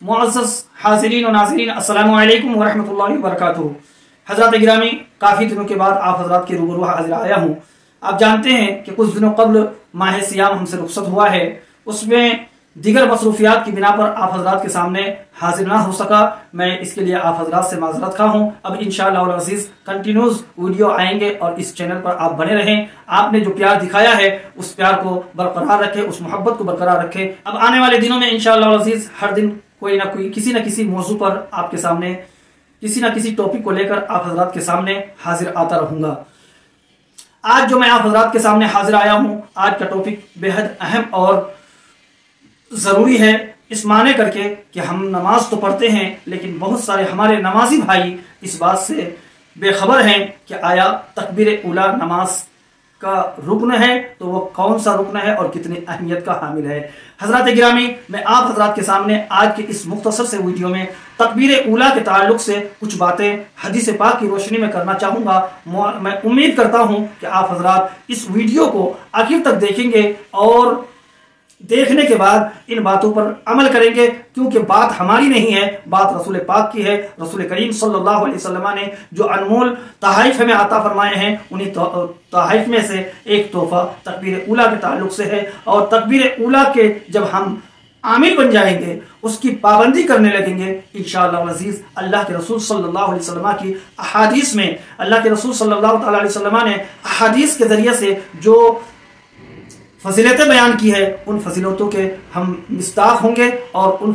मुअज़्ज़ज़ हाज़िरीन और नाज़रीन, अस्सलामु अलैकुम व रहमतुल्लाहि व बरकातुहू। हज़रात गिरामी, काफ़ी दिनों के बाद आप हज़रात के रूबरू हाज़िर आया हूँ। आप जानते हैं कि कुछ दिनों कबल माह सियाम हमसे रुखसत हुआ है, उसमें दीगर मसरूफियात की बिना पर आप हज़रात के सामने हाजिर ना हो सका। मैं इसके लिए आप हज़रात से माज़रत खा हूँ। अब इंशाअल्लाह अज़ीज़ कंटिन्यूस वीडियो आएंगे और इस चैनल पर आप बने रहें। आपने जो प्यार दिखाया है उस प्यार को बरकरार रखें, उस मोहब्बत को बरकरार रखें। अब आने वाले दिनों में इंशाअल्लाह अज़ीज़ हर दिन कोई ना कोई किसी न किसी मौजू पर आपके सामने किसी न किसी टॉपिक को लेकर आप हज़रात के सामने हाजिर आता रहूंगा। आज जो मैं आप हज़रात के सामने हाजिर आया हूँ, आज का टॉपिक बेहद अहम और ज़रूरी है, इस माने करके कि हम नमाज तो पढ़ते हैं लेकिन बहुत सारे हमारे नमाजी भाई इस बात से बेखबर हैं कि आया तकबीर उला नमाज का रुकन है, तो वो कौन सा रुकन है और कितनी अहमियत का हामिल है। हज़रात गिरामी, मैं आप हज़रात के सामने आज के इस मुख्तसर से वीडियो में तकबीर उला के ताल्लुक से कुछ बातें हदीस पाक की रोशनी में करना चाहूँगा। मैं उम्मीद करता हूँ कि आप हज़रात इस वीडियो को आखिर तक देखेंगे और देखने के बाद इन बातों पर अमल करेंगे, क्योंकि बात हमारी नहीं है, बात रसूल पाक की है। रसूल करीम सल्लल्लाहु अलैहि वसल्लम ने जो अनमोल तहाइफ हमें अता फरमाए हैं, उन्हीं तहाइफ में से एक तोहफा तकबीर उला के ताल्लुक से है। और तकबीर उला के जब हम आमिल बन जाएंगे, उसकी पाबंदी करने लगेंगे, इंशाअल्लाह अज़ीज़ अल्लाह के रसूल सल्लल्लाहु अलैहि वसल्लम की अहादीस में अल्लाह के रसूल सल्लल्लाहु अलैहि वसल्लम ने अहादीस के जरिए से जो फजीलतें बयान की है, उन फजीलतों के हम मिस्ताक होंगे और उन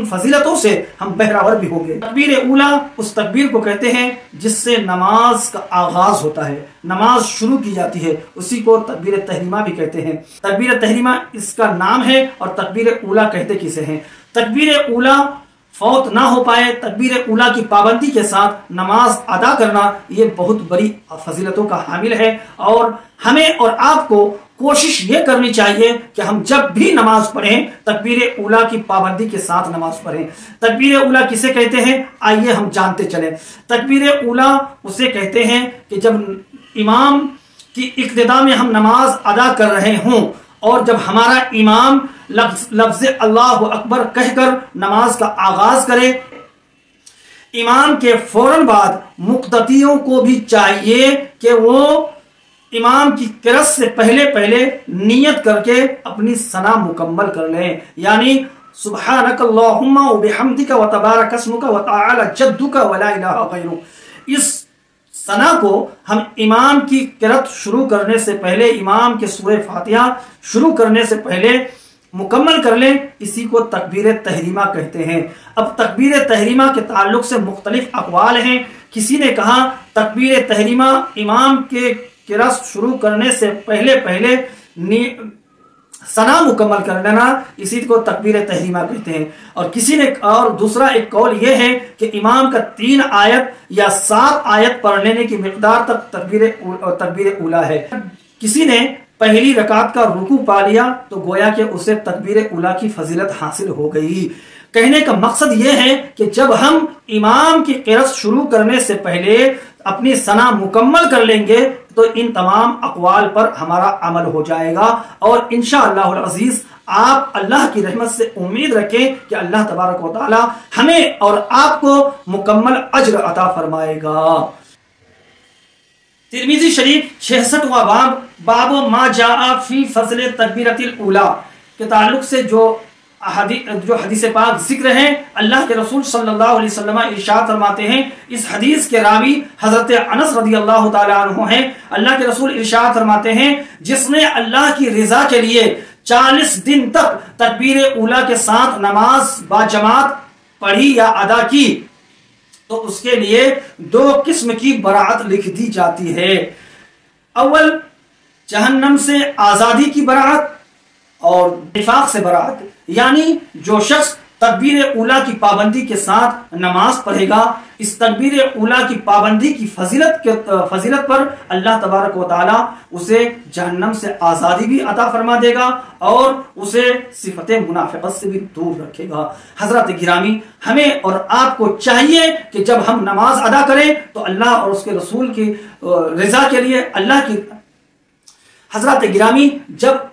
फजीलतों से हम बहरावर भी होंगे। तकबीर उला उस तकबीर को कहते हैं जिससे नमाज का आगाज होता है, नमाज शुरू की जाती है, उसी को तकबीर तहरीमा भी कहते हैं। तकबीर तहरीमा इसका नाम है और तकबीर उला कहते किसे हैं। तकबीर उला फौत ना हो पाए, तकबीर उला की पाबंदी के साथ नमाज अदा करना, ये बहुत बड़ी फजीलतों का हामिल है। और हमें और आपको कोशिश ये करनी चाहिए कि हम जब भी नमाज पढ़ें तकबीर उला की पाबंदी के साथ नमाज पढ़ें। तकबीर उला किसे कहते हैं, आइए हम जानते चलें। तकबीर उला उसे कहते हैं कि जब इमाम की इक्तिदा में हम नमाज अदा कर रहे हों और जब हमारा इमाम लफ्ज़ अल्लाहु अकबर कहकर नमाज का आगाज करे, इमाम के फौरन बाद मुक्तदियों को भी चाहिए कि वो इमाम की किरात से पहले पहले नियत करके अपनी सना मुकम्मल कर लें, यानी सुब्हानक अल्लाहुम्मा व बिहम्दिका व तबारक अस्मुका व तआला जद्दुका व ला इलाहा गैरुक। इस सना को हम इमाम की किरात शुरू करने से पहले, इमाम के सूरह फातिहा शुरू करने से पहले मुकम्मल कर लें, इसी को तकबीर तहरीमा कहते हैं। अब तकबीर तहरीमा के ताल्लुक से मुख्तलिफ अक़वाल हैं। किसी ने कहा तकबीर तहरीमा इमाम के किरात शुरू करने से पहले पहले सना मुकम्मल कर लेना, इसी को तकबीर तहरीमा कहते हैं। और किसी ने और दूसरा एक कौल यह है कि इमाम का 3 आयत या 7 आयत पढ़ लेने की मिकदार तक तकबीर उला है। किसी ने पहली रकात का रुकू पा लिया तो गोया कि उसे तकबीर उला की फजीलत हासिल हो गई। कहने का मकसद यह है कि जब हम इमाम की किरात शुरू करने से पहले अपनी सना मुकम्मल कर लेंगे तो इन तमाम अक़वाल पर हमारा अमल हो जाएगा और इंशाअल्लाह अज़ीज़ आप अल्लाह की रहमत से उम्मीद रखें कि अल्लाह तबारक व तआला हमें और आपको मुकम्मल अज्र अता फरमाएगा। तिरमिज़ी शरीफ 66वां बाब मा जाआ फी फज़ल तकबीरतिल उला के ताल्लुक से जो हदीस पाक जिक्र है, अल्लाह के रसूल सल्लल्लाहु अलैहि वसल्लम इरशाद फरमाते हैं। इस हदीस के रावी हजरत अनस रदियल्लाहु ताला अन्हु हैं। अल्लाह के रसूल इरशाद फरमाते हैं, जिसने अल्लाह की रिजा के लिए 40 दिन तक तकबीर उला के साथ नमाज बाजमात पढ़ी या अदा की तो उसके लिए 2 किस्म की बरात लिख दी जाती है। अव्वल जहन्नम से आजादी की बरात और निफाक से बरात, यानी जो शख्स तकबीर उला की पाबंदी के साथ नमाज पढ़ेगा, इस तकबीर उला की पाबंदी की फजीलत पर अल्लाह तबारक व तआला उसे जहन्नम से आज़ादी भी अता फरमा देगा और उसे सिफत मुनाफिकत से भी दूर रखेगा। हजरत गिरामी, हमें और आपको चाहिए कि जब हम नमाज अदा करें तो अल्लाह और उसके रसूल की रज़ा के लिए, अल्लाह की हजरत गिरामी, जब